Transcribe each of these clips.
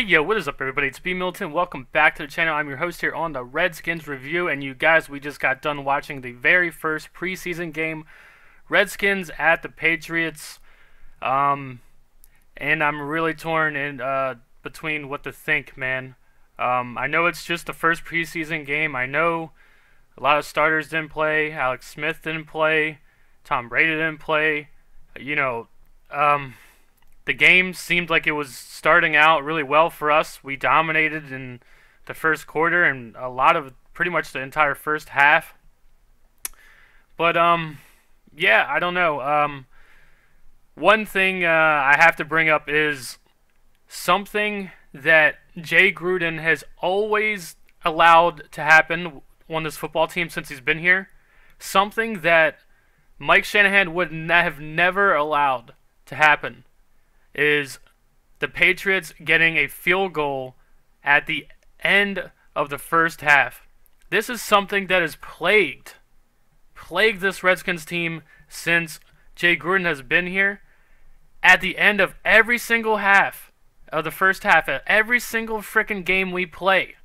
Yo, what is up, everybody? It's B Milton. Welcome back to the channel. I'm your host here on the Redskins review, and you guys, we just got done watching the very first preseason game, Redskins at the Patriots. And I'm really torn in between what to think, man. I know it's just the first preseason game. I know a lot of starters didn't play. Alex Smith didn't play. Tom Brady didn't play. The game seemed like it was starting out really well for us. We dominated in the first quarter and a lot of pretty much the entire first half. But yeah, I don't know. One thing I have to bring up is something that Jay Gruden has always allowed to happen on this football team since he's been here. Something that Mike Shanahan would have never allowed to happen is the Patriots getting a field goal at the end of the first half. This is something that has plagued this Redskins team since Jay Gruden has been here. At the end of every single half of the first half, at every single freaking game we play,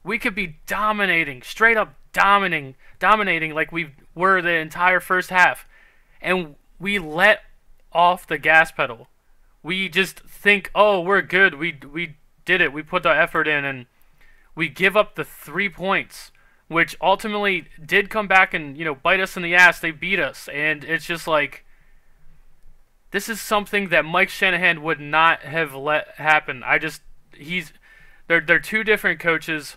we could be dominating, straight up dominating like we were the entire first half, and we let off the gas pedal. We just think, oh, we're good. We did it. We put the effort in, and we give up the 3 points, which ultimately did come back and bite us in the ass. They beat us, and it's just like, this is something that Mike Shanahan would not have let happen. They're two different coaches,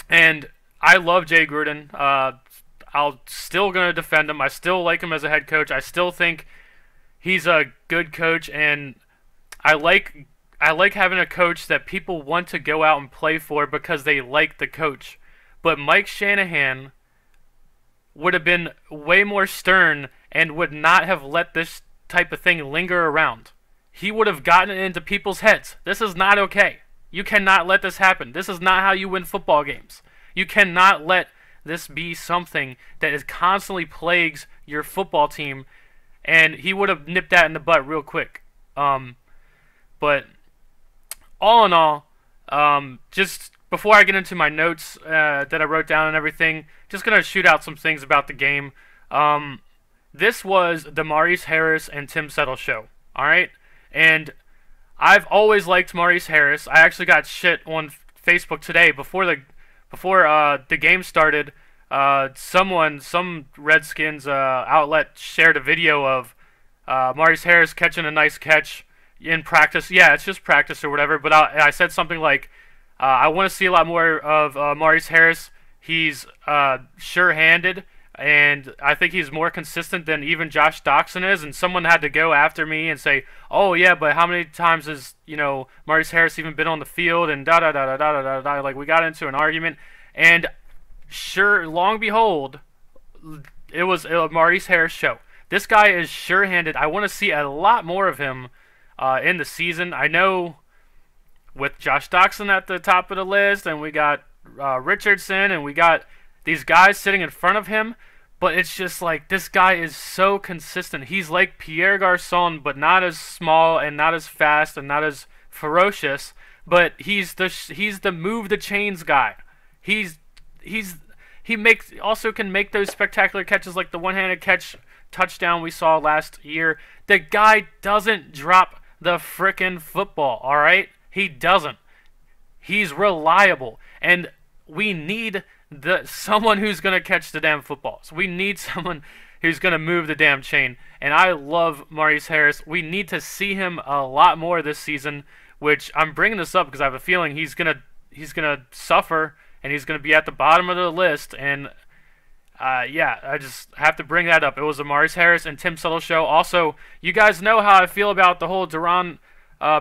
and I love Jay Gruden. I'm still gonna defend him. I still like him as a head coach. I still think he's a good coach, and I like having a coach that people want to go out and play for because they like the coach. But Mike Shanahan would have been way more stern and would not have let this type of thing linger around. He would have gotten it into people's heads. This is not okay. You cannot let this happen. This is not how you win football games. You cannot let this be something that is constantly plagues your football team. And he would have nipped that in the butt real quick. But all in all, just before I get into my notes that I wrote down and everything, just going to shoot out some things about the game. This was the Maurice Harris and Tim Settle show. Alright? And I've always liked Maurice Harris. I actually got shit on Facebook today before the game started. Some Redskins outlet shared a video of Maurice Harris catching a nice catch in practice. Yeah, it's just practice or whatever, but I said something like, I want to see a lot more of Maurice Harris. He's sure-handed, and I think he's more consistent than even Josh Doctson is, and someone had to go after me and say, oh yeah, but how many times has Maurice Harris even been on the field, and da-da-da-da-da-da-da, like we got into an argument, and sure, long behold, it was a Maurice Harris show. This guy is sure-handed. I want to see a lot more of him in the season. I know with Josh Doctson at the top of the list, and we got Richardson, and we got these guys sitting in front of him, but it's just like, this guy is so consistent. He's like Pierre Garçon, but not as small and not as fast and not as ferocious, but he's the move the chains guy. He also can make those spectacular catches like the one-handed catch touchdown we saw last year. The guy doesn't drop the frickin' football, alright? He doesn't. He's reliable. And we need someone who's going to catch the damn footballs. We need someone who's going to move the damn chain. And I love Maurice Harris. We need to see him a lot more this season, which I'm bringing this up because I have a feeling he's going to suffer, and he's going to be at the bottom of the list, and yeah, I just have to bring that up. It was a Maurice Harris and Tim Settle show. Also, you guys know how I feel about the whole Daron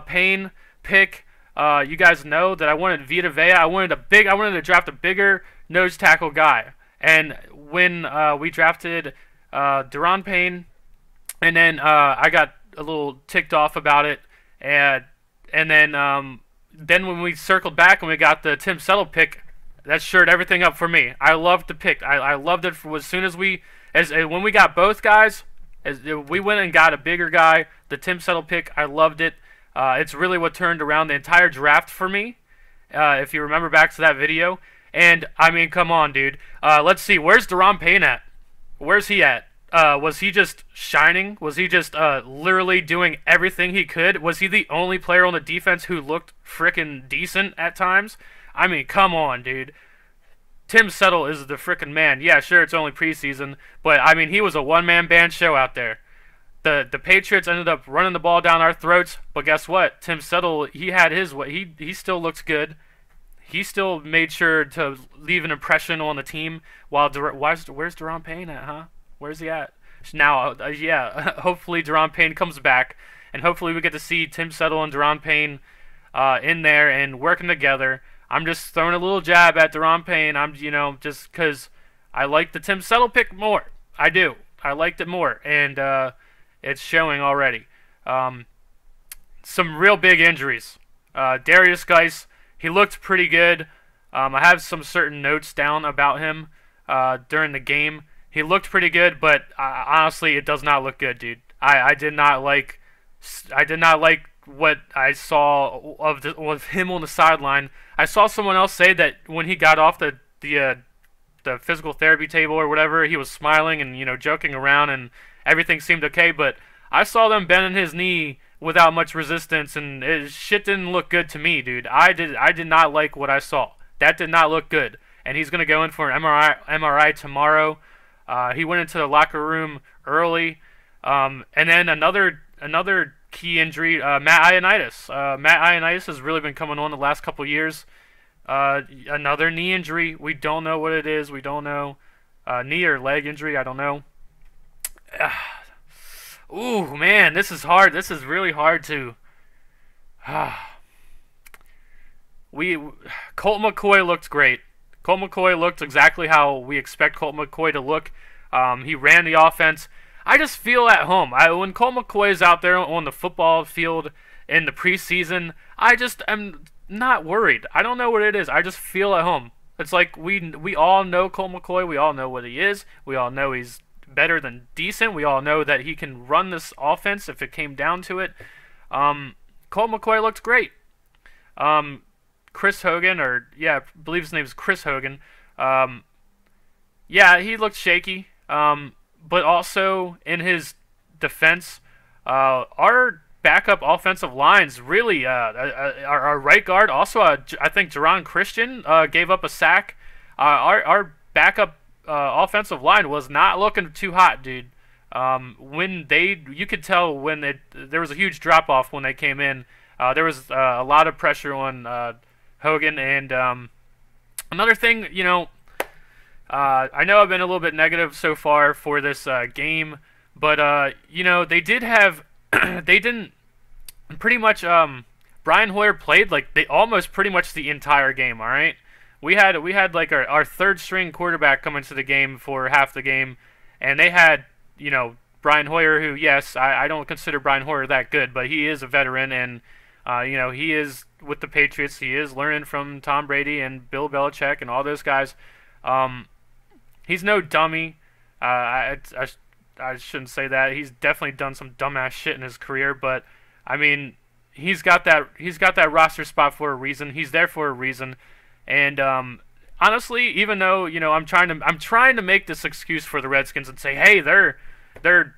Payne pick. You guys know that I wanted Vita Vea. I wanted to draft a bigger nose tackle guy. And when we drafted Daron Payne, and then I got a little ticked off about it, and then when we circled back and we got the Tim Settle pick, that shored everything up for me. I loved the pick. I loved it as soon as when we got both guys, as we went and got a bigger guy, the Tim Settle pick. I loved it. It's really what turned around the entire draft for me. If you remember back to that video. And, I mean, come on, dude. Let's see. Where's Deron Payne at? Where's he at? Was he just shining? Was he just literally doing everything he could? Was he the only player on the defense who looked frickin' decent at times? I mean, come on, dude. Tim Settle is the frickin' man. Yeah, sure, it's only preseason, but, I mean, he was a one-man band show out there. The Patriots ended up running the ball down our throats, but guess what? Tim Settle, he had his way. He still looks good. He still made sure to leave an impression on the team. While where's Deron Payne at, huh? Where's he at? Now, yeah, hopefully Deron Payne comes back, and hopefully we get to see Tim Settle and Deron Payne in there and working together. I'm just throwing a little jab at Deron Payne. Just because I like the Tim Settle pick more. I do. I liked it more, and it's showing already. Some real big injuries. Darius Geis, he looked pretty good. I have some certain notes down about him during the game. He looked pretty good, but honestly, it does not look good, dude. I did not like what I saw of him on the sideline. I saw someone else say that when he got off the physical therapy table or whatever, he was smiling and joking around and everything seemed okay. But I saw them bending his knee without much resistance, and shit didn't look good to me, dude. I did not like what I saw. That did not look good. And he's gonna go in for an MRI tomorrow. He went into the locker room early, and then another key injury, Matt Ioannidis. Matt Ioannidis has really been coming on the last couple years. Another knee injury. We don't know what it is. We don't know. Knee or leg injury. I don't know. Ooh, man, this is hard. This is really hard to. Colt McCoy looked great. Colt McCoy looked exactly how we expect Colt McCoy to look. He ran the offense. I just feel at home. When Colt McCoy is out there on the football field in the preseason, I just am not worried. I don't know what it is. I just feel at home. It's like we all know Colt McCoy. We all know what he is. We all know he's better than decent. We all know that he can run this offense if it came down to it. Colt McCoy looked great. Chris Hogan, I believe his name is Chris Hogan. Yeah, he looked shaky. But also in his defense, our backup offensive lines really, our right guard, also I think Jerron Christian gave up a sack. Our backup offensive line was not looking too hot, dude. You could tell when there was a huge drop off when they came in. There was a lot of pressure on Hogan, and another thing, I know I've been a little bit negative so far for this game, but they did have they didn't pretty much Brian Hoyer played like they almost pretty much the entire game. All right, we had like our third string quarterback come into the game for half the game, and they had Brian Hoyer, who, yes, I don't consider Brian Hoyer that good, but he is a veteran, and he is with the Patriots. He is learning from Tom Brady and Bill Belichick and all those guys. He's no dummy. I shouldn't say that. He's definitely done some dumbass shit in his career, but I mean, he's got that roster spot for a reason. He's there for a reason, and honestly, even though I'm trying to make this excuse for the Redskins and say, hey, their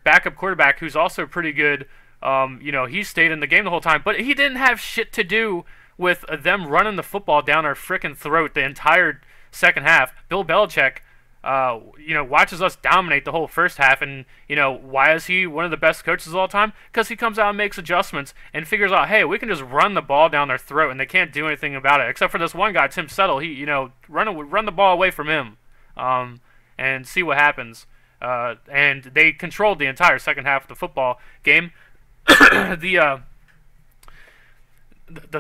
backup quarterback, who's also pretty good, he stayed in the game the whole time, but he didn't have shit to do with them running the football down our frickin' throat the entire second half. Bill Belichick, watches us dominate the whole first half, and why is he one of the best coaches of all time? Because he comes out and makes adjustments and figures out, hey, we can just run the ball down their throat, and they can't do anything about it, except for this one guy, Tim Settle. He, run the ball away from him, and see what happens. And they controlled the entire second half of the football game. The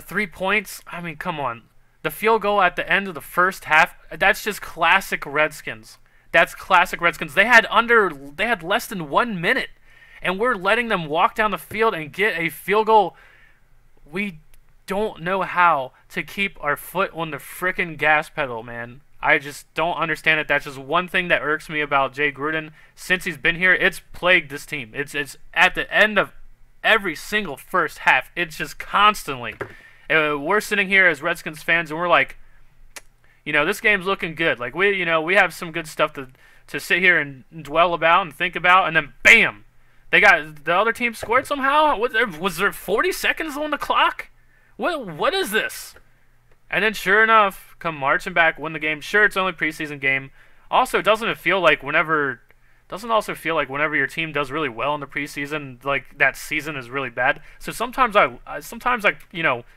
3 points, I mean, come on. The field goal at the end of the first half, that's just classic Redskins. That's classic Redskins. They had less than 1 minute, and we're letting them walk down the field and get a field goal. We don't know how to keep our foot on the frickin' gas pedal, man. I just don't understand it. That's just one thing that irks me about Jay Gruden. Since he's been here, it's plagued this team. It's at the end of every single first half. It's just constantly. We're sitting here as Redskins fans, and we're like, this game's looking good. Like we have some good stuff to sit here and dwell about and think about, and then bam, they got the other team scored somehow. Was there 40 seconds on the clock? What is this? And then sure enough, come marching back, win the game. Sure, it's only preseason game. Also, doesn't also feel like whenever your team does really well in the preseason, like that season is really bad. So sometimes I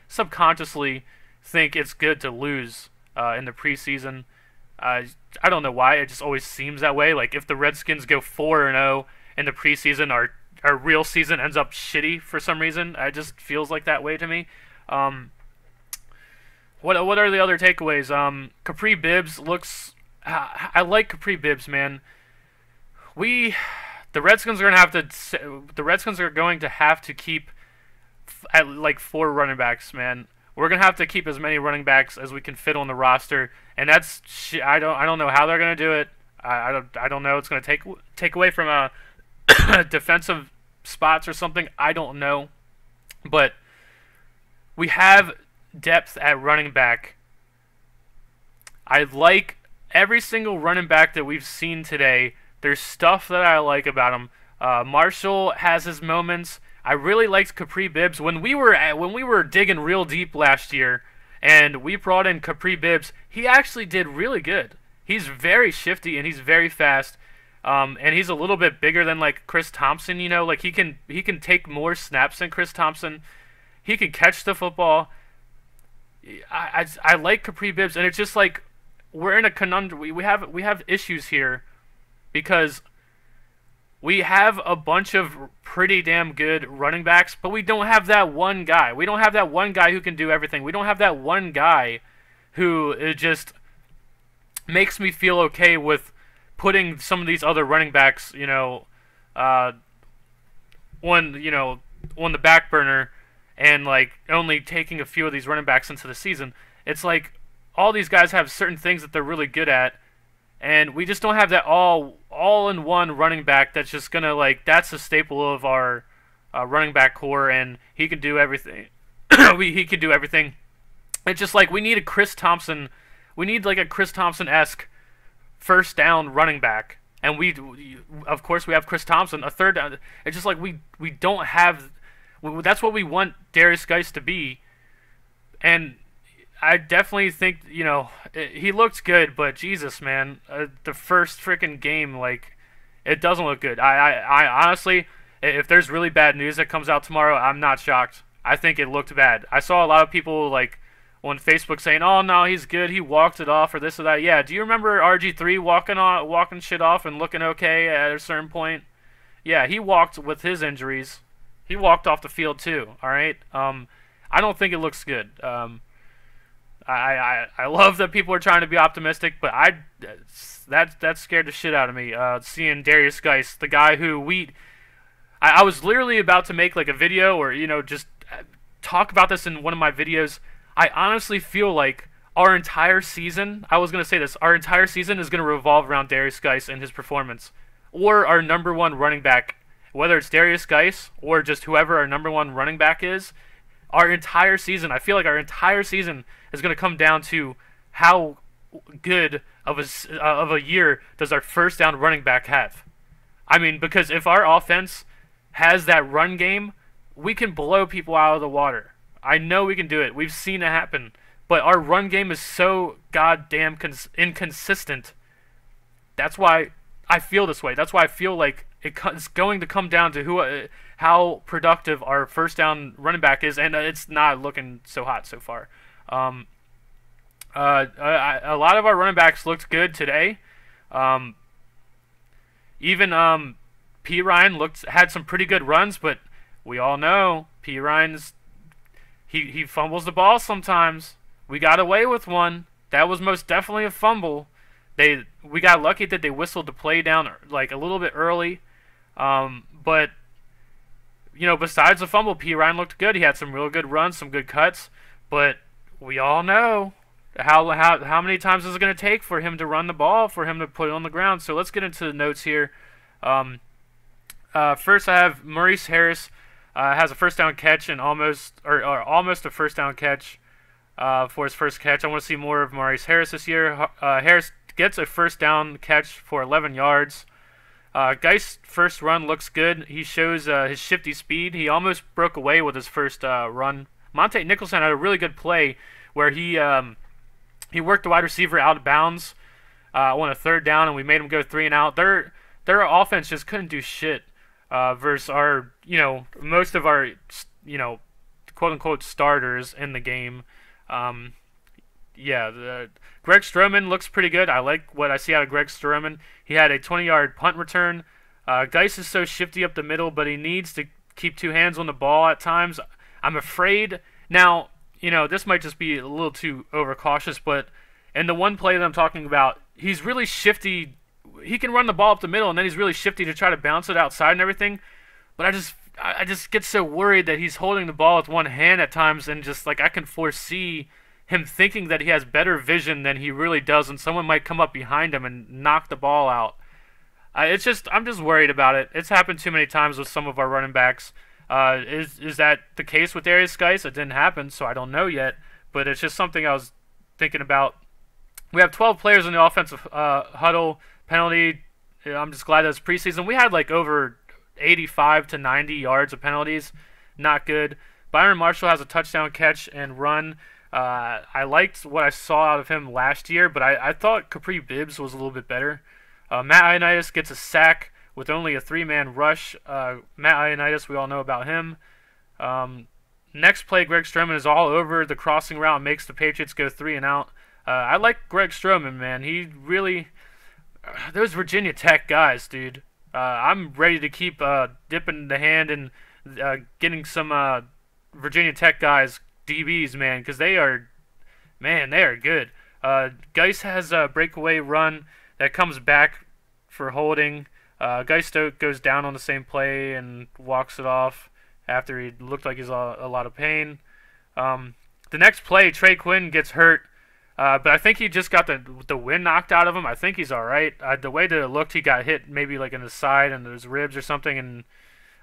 subconsciously think it's good to lose in the preseason. I don't know why. It just always seems that way. Like if the Redskins go 4-0 in the preseason, our real season ends up shitty for some reason. It just feels like that way to me. What are the other takeaways? Capri Bibbs looks. I like Capri Bibbs, man. The Redskins are going to have to keep at like 4 running backs, man. We're gonna have to keep as many running backs as we can fit on the roster, and that's I don't know how they're gonna do it. I don't know. It's gonna take away from defensive spots or something. I don't know, but we have depth at running back. I like every single running back that we've seen today. There's stuff that I like about him. Marshall has his moments. I really liked Capri Bibbs when we were digging real deep last year, and we brought in Capri Bibbs. He actually did really good. He's very shifty and he's very fast, and he's a little bit bigger than like Chris Thompson. Like he can take more snaps than Chris Thompson. He can catch the football. I like Capri Bibbs, and it's just like we're in a conundrum. We have issues here because we have a bunch of pretty damn good running backs, but we don't have that one guy. We don't have that one guy who can do everything. We don't have that one guy who just makes me feel okay with putting some of these other running backs, on the back burner and like only taking a few of these running backs into the season. It's like all these guys have certain things that they're really good at, and we just don't have that all-in-one running back that's just gonna that's a staple of our running back core, and he can do everything. He can do everything. It's just like we need a Chris Thompson. We need like a Chris Thompson-esque first down running back, and of course we have Chris Thompson, a third down. It's just like we don't have. That's what we want Darius Geis to be, and I definitely think he looked good, but Jesus, man, the first freaking game, it doesn't look good. I honestly, if there's really bad news that comes out tomorrow, I'm not shocked. I think it looked bad. I saw a lot of people on Facebook saying, "Oh no, he's good. He walked it off," or this or that. Yeah, do you remember RG3 walking shit off and looking okay at a certain point? Yeah, he walked with his injuries. He walked off the field too. All right. I don't think it looks good. I love that people are trying to be optimistic, but that scared the shit out of me. Seeing Darius Geis, the guy who I was literally about to make like a video or just talk about this in one of my videos. I honestly feel like our entire season, our entire season is going to revolve around Darius Geis and his performance, or our number one running back, whether it's Darius Geis or just whoever our number one running back is. Our entire season, I feel like our entire season is going to come down to how good of a year does our first down running back have. I mean, because if our offense has that run game, we can blow people out of the water. I know we can do it. We've seen it happen. But our run game is so goddamn inconsistent. That's why I feel this way. That's why I feel like it's going to come down to how productive our first down running back is, and it's not looking so hot so far. A lot of our running backs looked good today. Even P. Ryan had some pretty good runs, but we all know P. Ryan's he fumbles the ball sometimes. We got away with one. That was most definitely a fumble. We got lucky that they whistled the play down like a little bit early. But besides the fumble, P. Ryan looked good. He had some real good runs, some good cuts. But we all know how many times is it going to take for him to run the ball, for him to put it on the ground. So let's get into the notes here. First, I have Maurice Harris. Has a first down catch and almost a first down catch for his first catch. I want to see more of Maurice Harris this year. Harris gets a first down catch for 11 yards. Geist's first run looks good. He shows his shifty speed. He almost broke away with his first run. Monte Nicholson had a really good play where he worked the wide receiver out of bounds on a third down, and we made him go 3 and out. Their offense just couldn't do shit versus our, most of our, quote unquote starters in the game. Greg Stroman looks pretty good. I like what I see out of Greg Stroman. He had a 20-yard punt return. Geist is so shifty up the middle, but he needs to keep 2 hands on the ball at times. I'm afraid now. This might just be a little too overcautious, but in the one play that I'm talking about, he's really shifty. He can run the ball up the middle, and then he's really shifty to try to bounce it outside and everything. But I just get so worried that he's holding the ball with one hand at times, and just like I can foresee him thinking that he has better vision than he really does, and someone might come up behind him and knock the ball out. I'm just worried about it. It's happened too many times with some of our running backs. Is that the case with Darius Geist? It didn't happen, so I don't know yet. But it's just something I was thinking about. We have 12 players in the offensive huddle penalty. I'm just glad that it's preseason. We had like over 85 to 90 yards of penalties. Not good. Byron Marshall has a touchdown catch and run. I liked what I saw out of him last year, but I thought Capri Bibbs was a little bit better. Matt Ioannidis gets a sack with only a 3-man rush. Matt Ioannidis, we all know about him. Next play, Greg Stroman is all over the crossing route and makes the Patriots go 3 and out. I like Greg Stroman, man. He really... those Virginia Tech guys, dude. I'm ready to keep dipping the hand and getting some Virginia Tech guys, DBs, man, because they are good. Geist has a breakaway run that comes back for holding. Geist goes down on the same play and walks it off after he looked like he's a lot of pain. The next play, Trey Quinn gets hurt, but I think he just got the wind knocked out of him. I think he's all right. The way that it looked, he got hit maybe like in the side and his ribs or something, and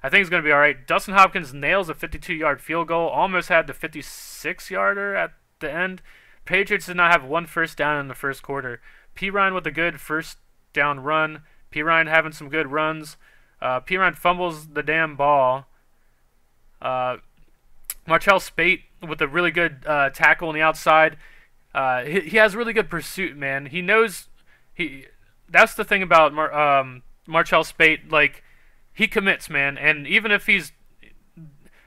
I think he's going to be all right. Dustin Hopkins nails a 52-yard field goal, almost had the 56-yarder at the end. Patriots did not have one first down in the first quarter. P. Ryan with a good first down run. P. Ryan having some good runs. P. Ryan fumbles the damn ball. Martell Spate with a really good tackle on the outside. He has really good pursuit, man. He knows that's the thing about Martell Spate. Like, he commits, man. And even if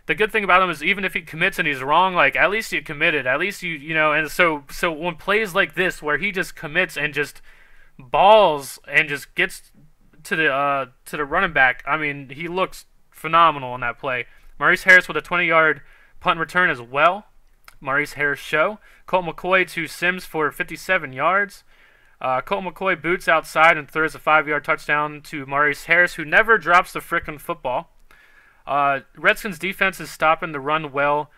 the good thing about him is even if he commits and he's wrong, like, at least you committed. At least and so when plays like this where he just commits and just balls and just gets to the running back, I mean, he looks phenomenal on that play. Maurice Harris with a 20-yard punt return as well. Maurice Harris show. Colt McCoy to Sims for 57 yards. Colt McCoy boots outside and throws a 5-yard touchdown to Maurice Harris, who never drops the frickin' football. Redskins defense is stopping the run well,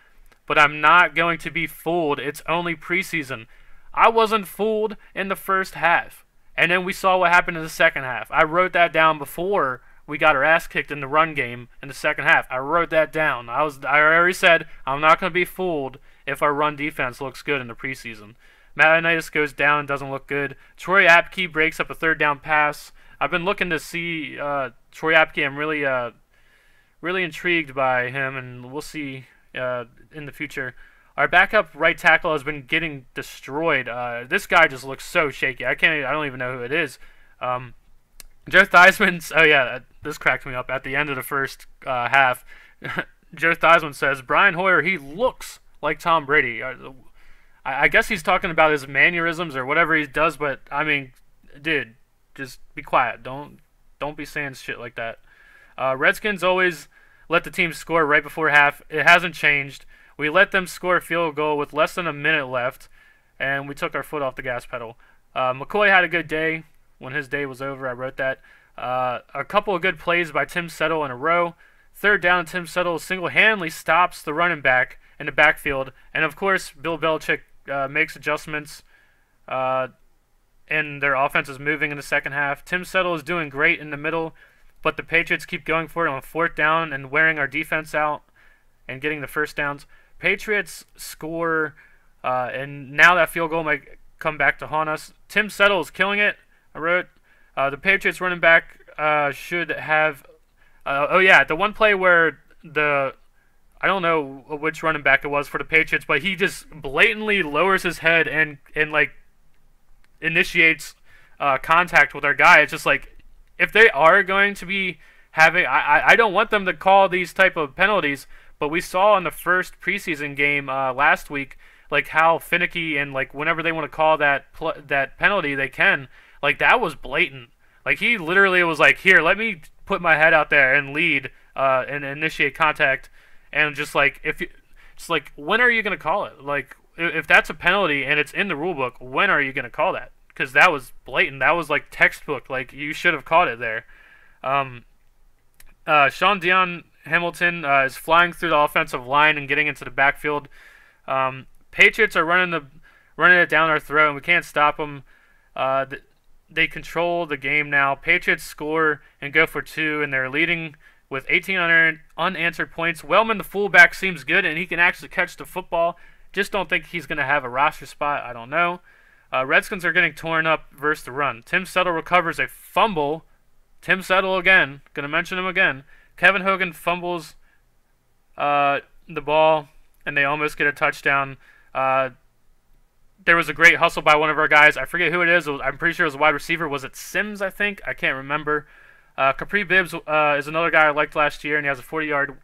but I'm not going to be fooled. It's only preseason. I wasn't fooled in the first half, and then we saw what happened in the second half. I wrote that down before we got our ass kicked in the run game in the second half. I wrote that down. I already said I'm not going to be fooled if our run defense looks good in the preseason. Matt Ioannidis goes down and doesn't look good. Troy Apke breaks up a third down pass. I've been looking to see Troy Apke. I'm really intrigued by him, and we'll see in the future. Our backup right tackle has been getting destroyed. This guy just looks so shaky. I don't even know who it is. Joe Theismann. Oh yeah, this cracked me up at the end of the first half. Joe Theismann says Brian Hoyer, he looks like Tom Brady. I guess he's talking about his mannerisms or whatever he does, but I mean, dude, just be quiet. Don't be saying shit like that. Redskins always let the team score right before half. It hasn't changed. We let them score a field goal with less than a minute left, and we took our foot off the gas pedal. McCoy had a good day. When his day was over, I wrote that. A couple of good plays by Tim Settle in a row. Third down, Tim Settle single-handedly stops the running back in the backfield. And, of course, Bill Belichick makes adjustments, and their offense is moving in the second half. Tim Settle is doing great in the middle, but the Patriots keep going for it on fourth down and wearing our defense out and getting the first downs. Patriots score, and now that field goal might come back to haunt us. Tim Settle is killing it. I wrote the Patriots running back should have. Oh yeah, the one play where I don't know which running back it was for the Patriots, but he just blatantly lowers his head and like initiates contact with our guy. It's just like, if they are going to be having, I don't want them to call these type of penalties, but we saw in the first preseason game last week, like how finicky and like whenever they want to call that penalty, they can. Like, that was blatant. Like, he literally was like, here, let me put my head out there and lead and initiate contact, and just like, it's like, when are you gonna call it? Like, if that's a penalty and it's in the rule book, when are you gonna call that? Because that was blatant. That was like textbook. Like, you should have caught it there. Sean Dion Hamilton is flying through the offensive line and getting into the backfield. Patriots are running it down our throat, and we can't stop them. They control the game now. Patriots score and go for two, and they're leading with 18 unanswered points. Wellman, the fullback, seems good, and he can actually catch the football. Just don't think he's going to have a roster spot. I don't know. Redskins are getting torn up versus the run. Tim Settle recovers a fumble. Tim Settle again. Going to mention him again. Kevin Hogan fumbles the ball, and they almost get a touchdown. There was a great hustle by one of our guys. I forget who it is. I'm pretty sure it was a wide receiver. Was it Sims, I think? I can't remember. Capri Bibbs is another guy I liked last year, and he has a 40-yard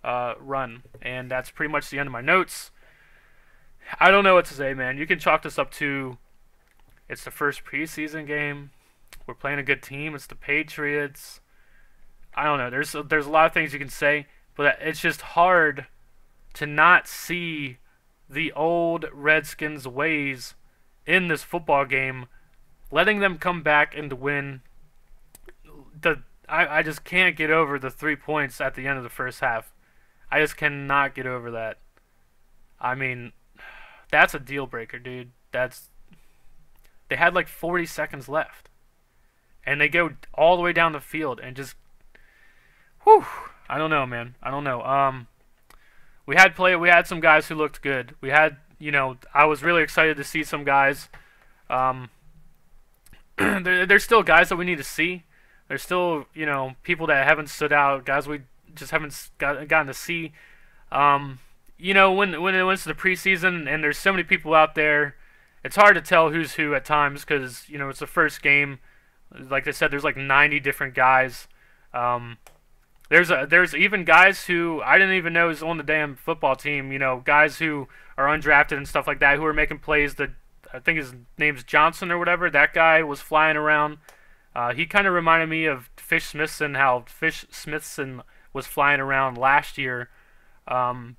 run. And that's pretty much the end of my notes. I don't know what to say, man. You can chalk this up to, it's the first preseason game. We're playing a good team. It's the Patriots. I don't know. There's a lot of things you can say, but it's just hard to not see the old Redskins ways in this football game, letting them come back and win. I just can't get over the 3 points at the end of the first half. I just cannot get over that. I mean, that's a deal breaker, dude. They had like 40 seconds left, and they go all the way down the field and just, whew. I don't know, man. I don't know. We had some guys who looked good. We had, I was really excited to see some guys. There's still guys that we need to see. There's still, people that haven't stood out, guys we just haven't gotten to see. When it went to the preseason and there's so many people out there, it's hard to tell who's who at times because, it's the first game. Like I said, there's like 90 different guys. There's even guys who I didn't even know was on the damn football team. Guys who are undrafted and stuff like that who are making plays. That I think his name's Johnson or whatever. That guy was flying around. He kind of reminded me of Fish Smithson, how Fish Smithson was flying around last year, and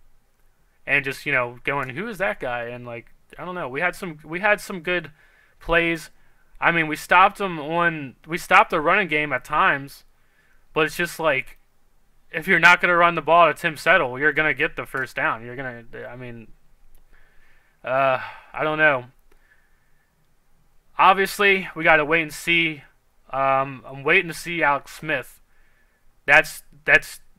just going, who is that guy? And like, I don't know. We had some good plays. I mean, we stopped the running game at times, but it's just like, if you're not going to run the ball to Tim Settle, you're going to get the first down. I don't know. Obviously, we got to wait and see. I'm waiting to see Alex Smith. That's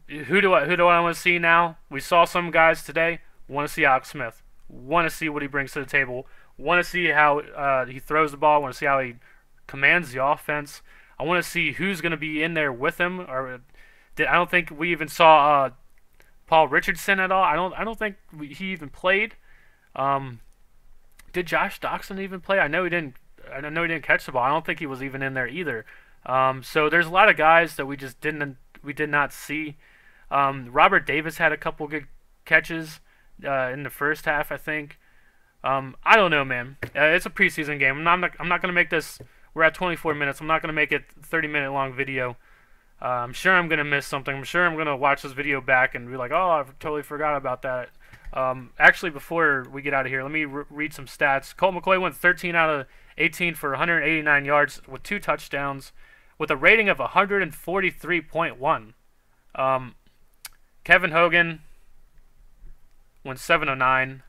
who do I want to see now? We saw some guys today. Want to see Alex Smith. Want to see what he brings to the table. Want to see how he throws the ball. Want to see how he commands the offense. I want to see who's going to be in there with him. I don't think we even saw Paul Richardson at all. I don't think he even played. Did Josh Doxson even play? I know he didn't catch the ball. I don't think he was even in there either. So there's a lot of guys that we did not see. Robert Davis had a couple good catches in the first half, I think. I don't know, man. It's a preseason game. I'm not going to make this. We're at 24 minutes. I'm not going to make it 30-minute long video. I'm sure I'm going to miss something. I'm sure I'm going to watch this video back and be like, oh, I totally forgot about that. Actually, before we get out of here, let me read some stats. Colt McCoy went 13 out of 18 for 189 yards with 2 touchdowns with a rating of 143.1. Kevin Hogan went 709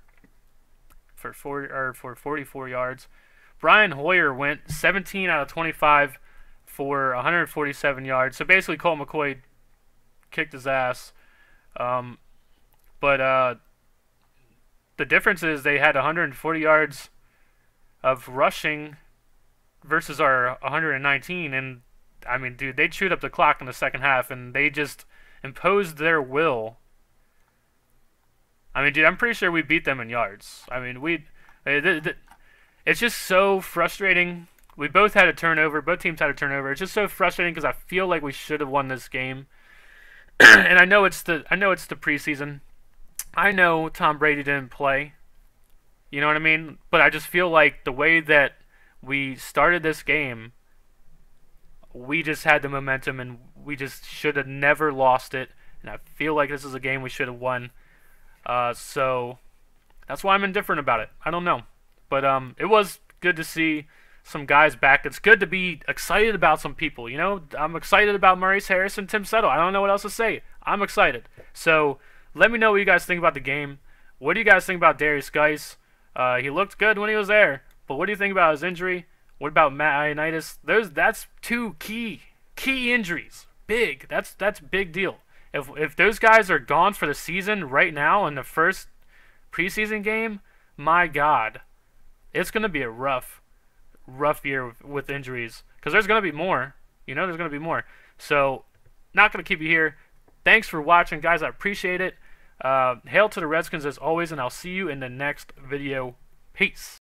for 44 yards. Brian Hoyer went 17 out of 25 for 147 yards. So basically, Colt McCoy kicked his ass. But the difference is they had 140 yards of rushing versus our 119, and I mean, dude, they chewed up the clock in the second half, and they just imposed their will. I mean, dude, I'm pretty sure we beat them in yards. I mean, it's just so frustrating. We both had a turnover. Both teams had a turnover. It's just so frustrating because I feel like we should have won this game. And I know it's the preseason. I know Tom Brady didn't play. You know what I mean? But I just feel like the way that we started this game, we just had the momentum, and we just should have never lost it. And I feel like this is a game we should have won. So that's why I'm indifferent about it. I don't know. But it was good to see some guys back. It's good to be excited about some people. You know, I'm excited about Maurice Harris and Tim Settle. I don't know what else to say. I'm excited. So let me know what you guys think about the game. What do you guys think about Darius Geis? He looked good when he was there. But what do you think about his injury? What about Matt Ioannidis? That's two key injuries. Big. That's big deal. If those guys are gone for the season right now in the first preseason game, my God, it's gonna be a rough year with injuries, because there's gonna be more. You know, there's gonna be more. So, not gonna keep you here. Thanks for watching, guys. I appreciate it. Hail to the Redskins as always, and I'll see you in the next video. Peace.